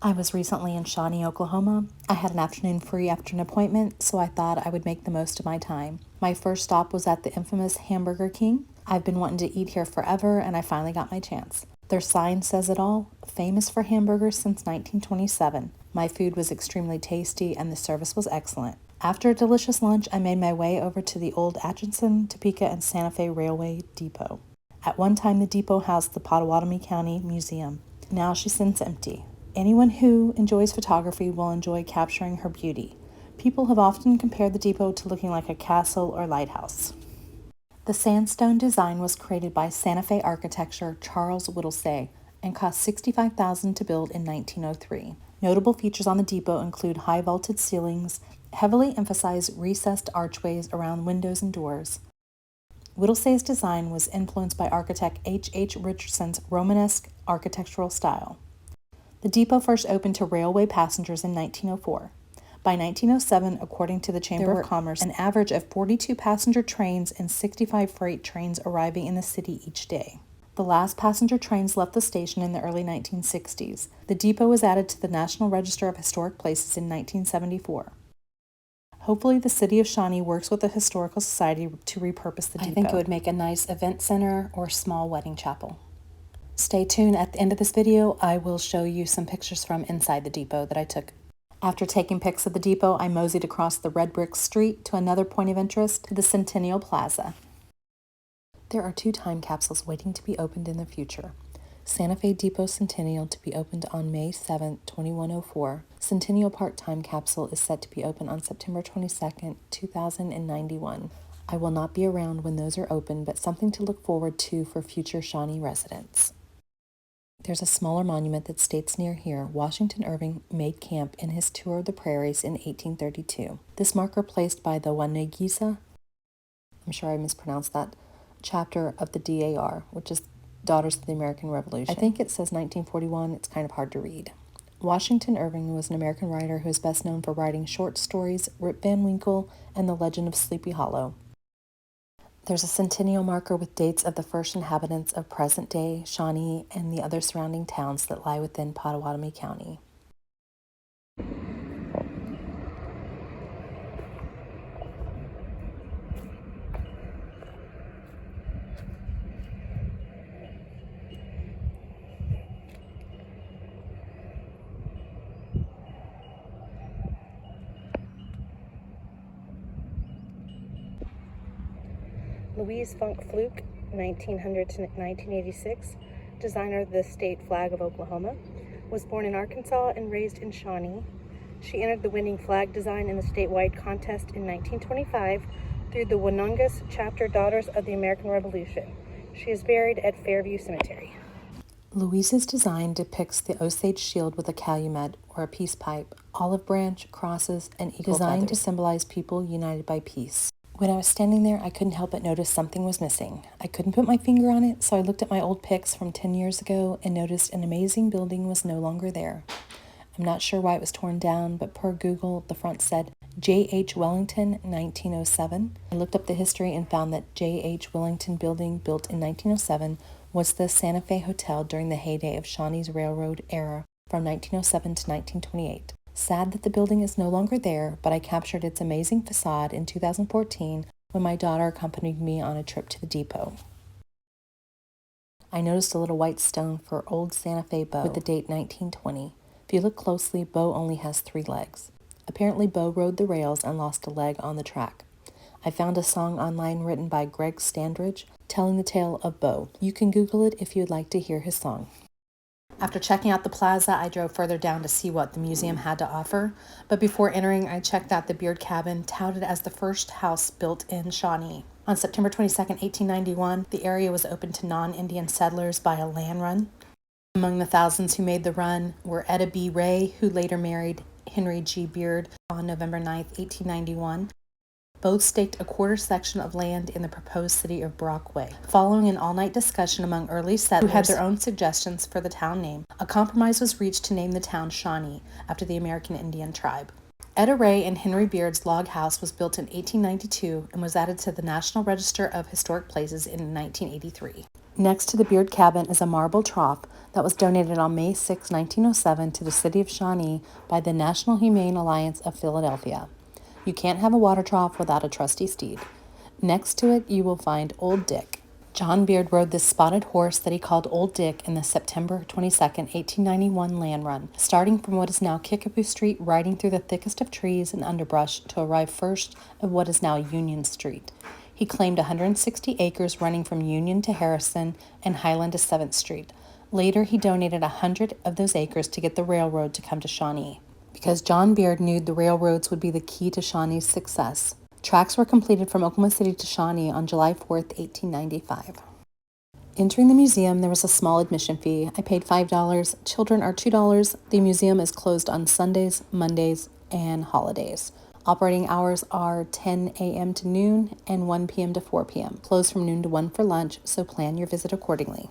I was recently in Shawnee, Oklahoma. I had an afternoon free after an appointment, so I thought I would make the most of my time. My first stop was at the infamous Hamburger King. I've been wanting to eat here forever, and I finally got my chance. Their sign says it all, famous for hamburgers since 1927. My food was extremely tasty, and the service was excellent. After a delicious lunch, I made my way over to the old Atchison, Topeka, and Santa Fe Railway Depot. At one time, the depot housed the Pottawatomie County Museum. Now she sits empty. Anyone who enjoys photography will enjoy capturing her beauty. People have often compared the depot to looking like a castle or lighthouse. The sandstone design was created by Santa Fe architecture Charles Whittlesey and cost $65,000 to build in 1903. Notable features on the depot include high vaulted ceilings, heavily emphasized recessed archways around windows and doors. Whittlesey's design was influenced by architect H. Richardson's Romanesque architectural style. The depot first opened to railway passengers in 1904. By 1907, according to the Chamber of Commerce, an average of 42 passenger trains and 65 freight trains arriving in the city each day. The last passenger trains left the station in the early 1960s. The depot was added to the National Register of Historic Places in 1974. Hopefully, the city of Shawnee works with the Historical Society to repurpose the depot. I think it would make a nice event center or small wedding chapel. Stay tuned. At the end of this video, I will show you some pictures from inside the depot that I took. After taking pics of the depot, I moseyed across the red brick street to another point of interest, to the Centennial Plaza. There are 2 time capsules waiting to be opened in the future. Santa Fe Depot Centennial to be opened on May 7, 2104. Centennial Park Time Capsule is set to be open on September 22, 2091. I will not be around when those are open, but something to look forward to for future Shawnee residents. There's a smaller monument that states near here, Washington Irving made camp in his tour of the prairies in 1832. This marker placed by the Wanegisa, I'm sure I mispronounced that, chapter of the DAR, which is Daughters of the American Revolution. I think it says 1941. It's kind of hard to read. Washington Irving was an American writer who is best known for writing short stories, Rip Van Winkle, and The Legend of Sleepy Hollow. There's a centennial marker with dates of the first inhabitants of present-day Shawnee and the other surrounding towns that lie within Pottawatomie County. Louise Funk Fluke, 1900 to 1986, designer of the state flag of Oklahoma, was born in Arkansas and raised in Shawnee. She entered the winning flag design in the statewide contest in 1925 through the Woonongus chapter Daughters of the American Revolution. She is buried at Fairview Cemetery. Louise's design depicts the Osage shield with a calumet or a peace pipe, olive branch, crosses, and eagle designed feathers to symbolize people united by peace. When I was standing there, I couldn't help but notice something was missing. I couldn't put my finger on it, so I looked at my old pics from 10 years ago and noticed an amazing building was no longer there. I'm not sure why it was torn down, but per Google, the front said J.H. Wellington, 1907. I looked up the history and found that J.H. Wellington building, built in 1907, was the Santa Fe Hotel during the heyday of Shawnee's railroad era from 1907 to 1928. Sad that the building is no longer there, but I captured its amazing facade in 2014 when my daughter accompanied me on a trip to the depot. I noticed a little white stone for Old Santa Fe Bow with the date 1920. If you look closely, Bow only has 3 legs. Apparently, Bow rode the rails and lost a leg on the track. I found a song online written by Greg Standridge telling the tale of Bow. You can Google it if you'd like to hear his song. After checking out the plaza, I drove further down to see what the museum had to offer. But before entering, I checked out the Beard Cabin, touted as the first house built in Shawnee. On September 22, 1891, the area was opened to non-Indian settlers by a land run. Among the thousands who made the run were Etta B. Ray, who later married Henry G. Beard on November 9, 1891. Both staked a quarter section of land in the proposed city of Brockway. Following an all-night discussion among early settlers who had their own suggestions for the town name, a compromise was reached to name the town Shawnee after the American Indian tribe. Etta Ray and Henry Beard's log house was built in 1892 and was added to the National Register of Historic Places in 1983. Next to the Beard Cabin is a marble trough that was donated on May 6, 1907 to the city of Shawnee by the National Humane Alliance of Philadelphia. You can't have a water trough without a trusty steed. Next to it, you will find Old Dick. John Beard rode this spotted horse that he called Old Dick in the September 22, 1891 land run, starting from what is now Kickapoo Street, riding through the thickest of trees and underbrush to arrive first at what is now Union Street. He claimed 160 acres running from Union to Harrison and Highland to 7th Street. Later, he donated 100 of those acres to get the railroad to come to Shawnee, because John Beard knew the railroads would be the key to Shawnee's success. Tracks were completed from Oklahoma City to Shawnee on July 4th, 1895. Entering the museum, there was a small admission fee. I paid $5. Children are $2. The museum is closed on Sundays, Mondays, and holidays. Operating hours are 10 a.m. to noon and 1 p.m. to 4 p.m. Closed from noon to 1 for lunch, so plan your visit accordingly.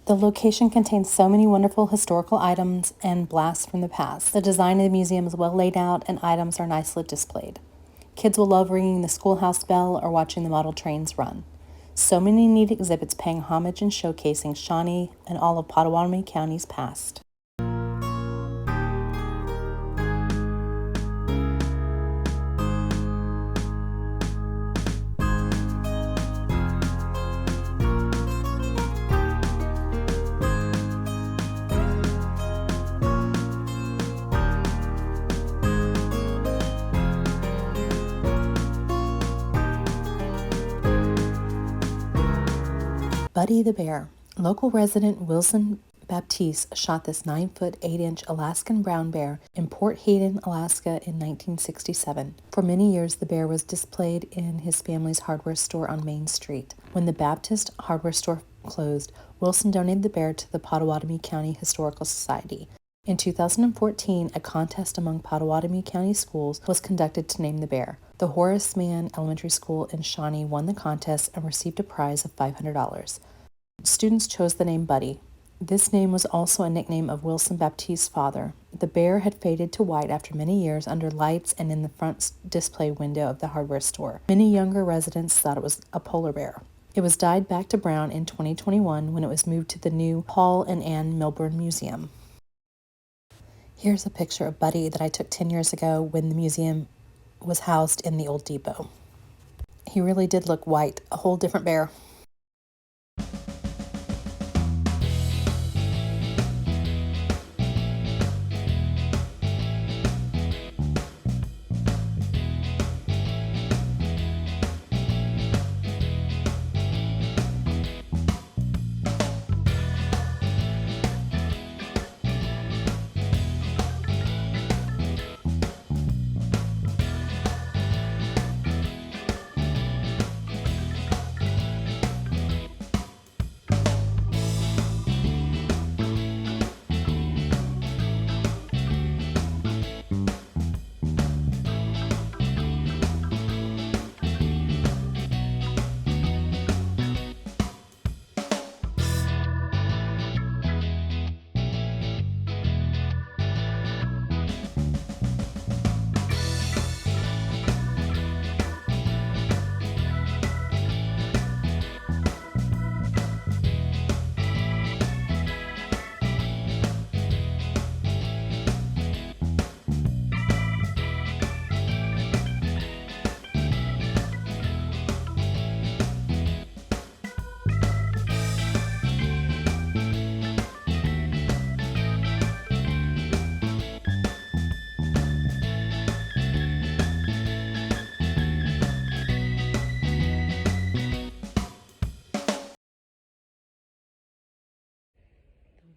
The location contains so many wonderful historical items and blasts from the past. The design of the museum is well laid out and items are nicely displayed. Kids will love ringing the schoolhouse bell or watching the model trains run. So many neat exhibits paying homage and showcasing Shawnee and all of Pottawatomie County's past. Buddy the Bear. Local resident Wilson Baptiste shot this 9-foot 8-inch Alaskan brown bear in Port Hayden, Alaska in 1967. For many years, the bear was displayed in his family's hardware store on Main Street. When the Baptist hardware store closed, Wilson donated the bear to the Pottawatomie County Historical Society. In 2014, a contest among Pottawatomie County schools was conducted to name the bear. The Horace Mann Elementary School in Shawnee won the contest and received a prize of $500. Students chose the name Buddy. This name was also a nickname of Wilson Baptiste's father. The bear had faded to white after many years under lights and in the front display window of the hardware store. Many younger residents thought it was a polar bear. It was dyed back to brown in 2021 when it was moved to the new Paul and Ann Milburn Museum. Here's a picture of Buddy that I took 10 years ago when the museum was housed in the old depot. He really did look white, a whole different bear.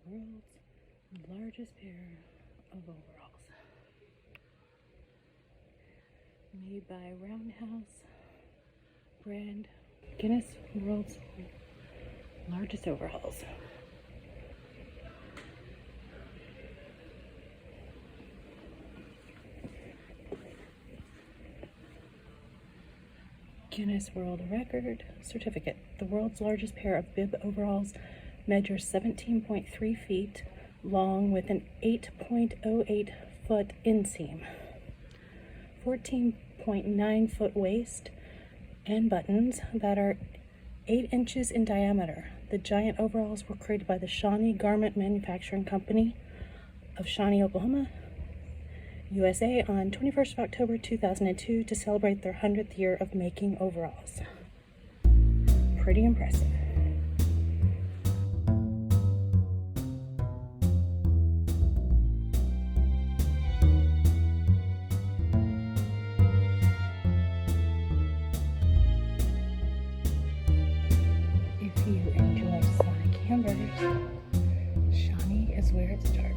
World's largest pair of overalls, made by Roundhouse brand. Guinness World's largest overalls. Guinness World Record certificate. The world's largest pair of bib overalls measures 17.3 feet long with an 8.08 foot inseam, 14.9 foot waist, and buttons that are 8 inches in diameter. The giant overalls were created by the Shawnee Garment Manufacturing Company of Shawnee, Oklahoma, USA on 21st of October 2002 to celebrate their 100th year of making overalls. Pretty impressive. If you enjoy Sonic hamburgers, Shawnee is where it started.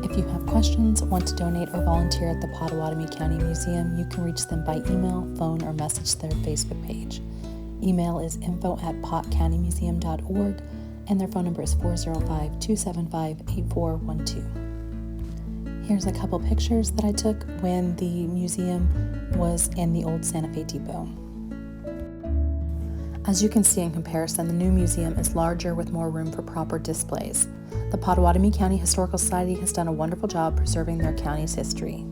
If you have questions, want to donate or volunteer at the Pottawatomie County Museum, you can reach them by email, phone, or message their Facebook page. Email is info@pottcountymuseum.org, and their phone number is 405-275-8412. Here's a couple pictures that I took when the museum was in the old Santa Fe Depot. As you can see in comparison, the new museum is larger with more room for proper displays. The Pottawatomie County Historical Society has done a wonderful job preserving their county's history.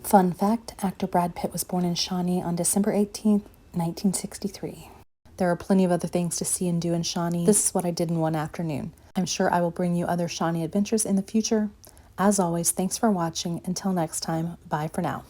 Fun fact, actor Brad Pitt was born in Shawnee on December 18th, 1963. There are plenty of other things to see and do in Shawnee. This is what I did in one afternoon. I'm sure I will bring you other Shawnee adventures in the future. As always, thanks for watching. Until next time, bye for now.